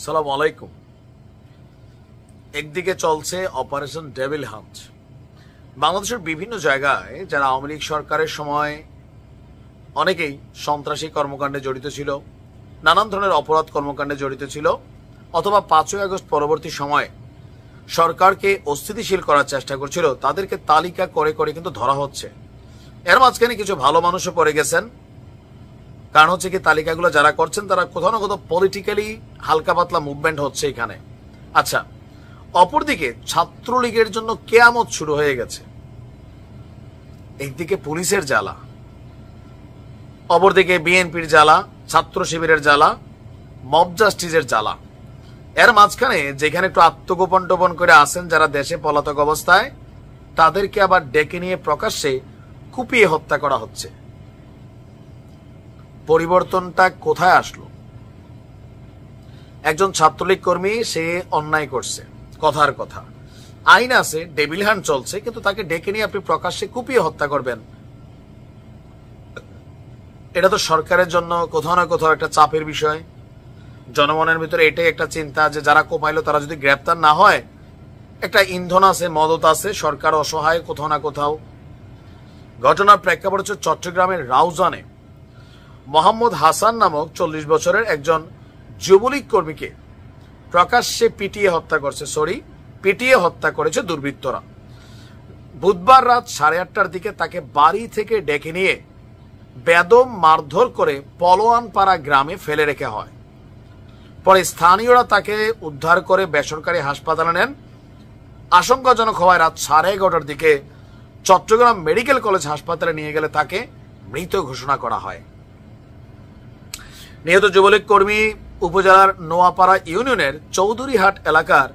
সালাম আলাইকুম। একদিকে চলছে অপারেশন ডেভিল হান্ট। বাংলাদেশের বিভিন্ন জায়গায় যারা আওয়ামী লীগ সরকারের সময় অনেকেই সন্ত্রাসী কর্মকাণ্ডে জড়িত ছিল, নানান ধরনের অপরাধ কর্মকাণ্ডে জড়িত ছিল, অথবা 5ই আগস্ট পরবর্তী সময়ে সরকারকে অস্থিতিশীল করার চেষ্টা করছিল, তাদেরকে তালিকা করে করে কিন্তু ধরা হচ্ছে। এর মাঝখানে কিছু ভালো মানুষও পড়ে গেছেন। কারণ হচ্ছে কি, তালিকাগুলো যারা করছেন তারা কোথাও না কোথাও পলিটিক্যালি হালকা পাতলা মুভমেন্ট হচ্ছে এখানে। আচ্ছা, অপরদিকে ছাত্রলীগের জন্য কেয়ামত শুরু হয়ে গেছে। একদিকে পুলিশের জ্বালা, অপরদিকে বিএনপির জ্বালা, ছাত্র শিবিরের জ্বালা, মব জাস্টিসের জ্বালা। এর মাঝখানে যেখানে একটু আত্মগোপন টোপন করে আসেন যারা দেশে পলাতক অবস্থায়, তাদেরকে আবার ডেকে নিয়ে প্রকাশ্যে কুপিয়ে হত্যা করা হচ্ছে। পরিবর্তনটা কোথায় আসলো? একজন ছাত্রলীগ কর্মী, সে অন্যায় করছে, কথার কথা, আইন আছে, ডেভিল হান্ট চলছে, কিন্তু তাকে ডেকে নিয়ে আপনি প্রকাশ্যে কুপিয়ে হত্যা করবেন। এটা তো সরকারের জন্য কোথাও না কোথাও একটা চাপের বিষয়। জনমনের ভিতরে এটাই একটা চিন্তা যে যারা কোপাইলো তারা যদি গ্রেপ্তার না হয়, একটা ইন্ধন আছে, মদত আছে, সরকার অসহায় কোথাও না কোথাও। ঘটনার প্রেক্ষাপট হচ্ছে চট্টগ্রামের রাউজানে মোহাম্মদ হাসান নামক 40 বছরের একজন যুবলীগ কর্মীকে প্রকাশ্যে পিটিয়ে হত্যা করেছে দুর্বৃত্তরা। বুধবার রাত 8:30টার দিকে তাকে বাড়ি থেকে ডেকে নিয়ে বেদম মারধর করে পলোয়ানপাড়া গ্রামে ফেলে রেখে হয়। পরে স্থানীয়রা তাকে উদ্ধার করে বেসরকারি হাসপাতালে নেন। আশঙ্কাজনক হওয়ায় রাত 11:30টার দিকে চট্টগ্রাম মেডিকেল কলেজ হাসপাতালে নিয়ে গেলে তাকে মৃত ঘোষণা করা হয়। নিহত যুবলীগ কর্মী উপজেলার নোয়াপাড়া ইউনিয়নের চৌধুরীহাট এলাকার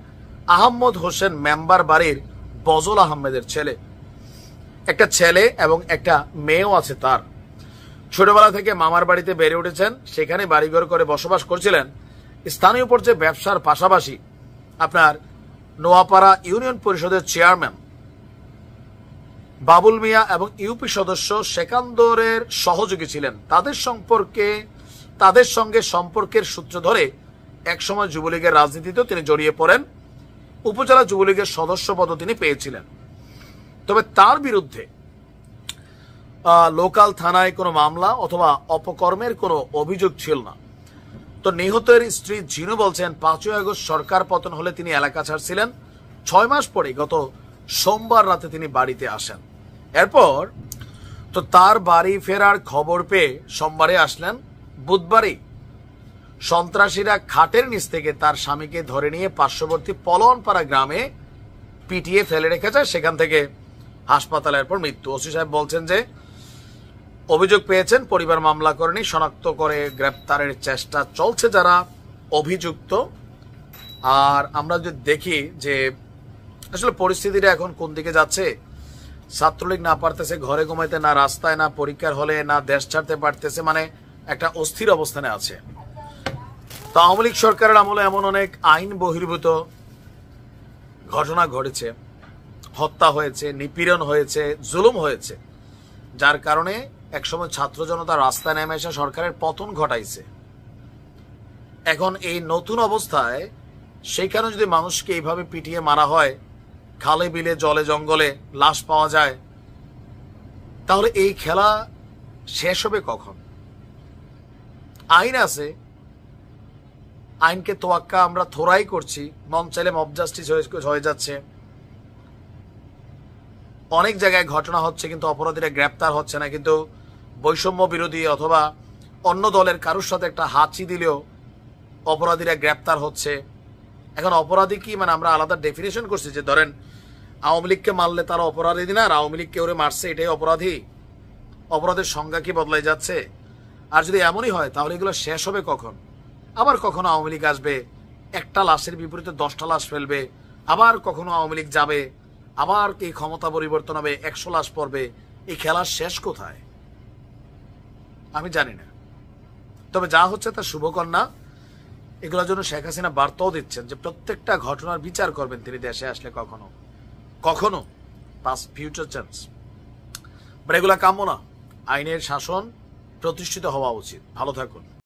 আহমদ হোসেন মেম্বার বাড়ির বজল আহমেদের ছেলে। একটা ছেলে এবং একটা মেয়েও আছে তার। ছোটবেলা থেকে মামার বাড়িতে বেড়ে উঠেছেন, সেখানে বাড়িঘর করে বসবাস করছিলেন। স্থানীয় পর্যায়ে ব্যবসার পাশাপাশি আপনার নোয়াপাড়া ইউনিয়ন পরিষদের চেয়ারম্যান বাবুল মিয়া এবং ইউপি সদস্য সেকান্দরের সহযোগী ছিলেন। তাদের সঙ্গে সম্পর্কের সূত্র ধরে একসময় যুবলীগের রাজনীতিতেও তিনি জড়িয়ে পড়েন। উপজেলা যুবলীগের সদস্য পদও তিনি পেয়েছিলেন। তবে তার বিরুদ্ধে লোকাল থানায় কোনো মামলা অথবা অপকর্মের কোনো অভিযোগ ছিল না। তো নিহতের স্ত্রী জিনু বলছেন, 5ই আগস্ট সরকার পতন হলে তিনি এলাকা ছাড়ছিলেন। 6 মাস পরে গত সোমবার রাতে তিনি বাড়িতে আসেন। এরপর তো তার বাড়ি ফেরার খবর পেয়ে সোমবারে আসলেন। বুধবারই সন্ত্রাসীরা খাটের নিচ থেকে তার স্বামীকে ধরে নিয়ে পার্শ্ববর্তী পলোয়ানপাড়া গ্রামে পিটিয়ে ফেলে রেখে যায়। সেখান থেকে হাসপাতালের পর মৃত্যু। ওসি সাহেব বলছেন যে অভিযোগ পেয়েছেন, পরিবার মামলা করেনি, শনাক্ত করে গ্রেপ্তারের চেষ্টা চলছে যারা অভিযুক্ত। আর আমরা যদি দেখি যে আসলে পরিস্থিতিটা এখন কোন দিকে যাচ্ছে, ছাত্রলীগ না পারতেছে ঘরে ঘুমাইতে, না রাস্তায়, না পরীক্ষার হলে, না দেশ ছাড়তে পারতেছে, মানে একটা অস্থির অবস্থানে আছে। তো আওয়ামী লীগ সরকারের আমলে এমন অনেক আইন বহির্ভূত ঘটনা ঘটেছে, হত্যা হয়েছে, নিপীড়ন হয়েছে, জুলুম হয়েছে, যার কারণে একসময় ছাত্র জনতা রাস্তায় নেমে এসে সরকারের পতন ঘটাইছে। এখন এই নতুন অবস্থায় সেইখানে যদি মানুষকে এইভাবে পিটিয়ে মারা হয়, খালে বিলে জলে জঙ্গলে লাশ পাওয়া যায়, তাহলে এই খেলা শেষ হবে কখন? আইন আছে, আইনকে তোয়াক্কা আমরা থোড়াই করছি, মন চাইলে মব জাস্টিস হয়ে যাচ্ছে। অনেক জায়গায় ঘটনা হচ্ছে কিন্তু অপরাধীরা গ্রেপ্তার হচ্ছে না, কিন্তু বৈষম্য বিরোধী অথবা অন্য দলের কারোর সাথে একটা হাঁচি দিলেও অপরাধীরা গ্রেপ্তার হচ্ছে। এখন অপরাধী কি, মানে আমরা আলাদা ডেফিনেশন করছি যে ধরেন আওয়ামী লীগকে মারলে তারা অপরাধী না, আর আওয়ামী লীগ কেউ মারছে এটাই অপরাধী। অপরাধের সংজ্ঞা কি বদলাই যাচ্ছে? আর যদি এমনই হয় তাহলে এগুলো শেষ হবে কখন? আবার কখনো আওয়ামী লীগ আসবে, একটা লাশের বিপরীতে 10টা লাশ ফেলবে, আবার কখনো আওয়ামী লীগ যাবে, আবার এই ক্ষমতা পরিবর্তন হবে, 100 লাশ পড়বে। এই খেলার শেষ কোথায় আমি জানি না। তবে যা হচ্ছে তা শুভকন্যা। এগুলোর জন্য শেখ হাসিনা বার্তাও দিচ্ছেন যে প্রত্যেকটা ঘটনার বিচার করবেন তিনি দেশে আসলে, কখনো কখনো পাস্ট ফিউচার চান্স। বাট এগুলা কাম্য না। আইনের শাসন প্রতিষ্ঠিত হওয়া উচিত। ভালো থাকুন।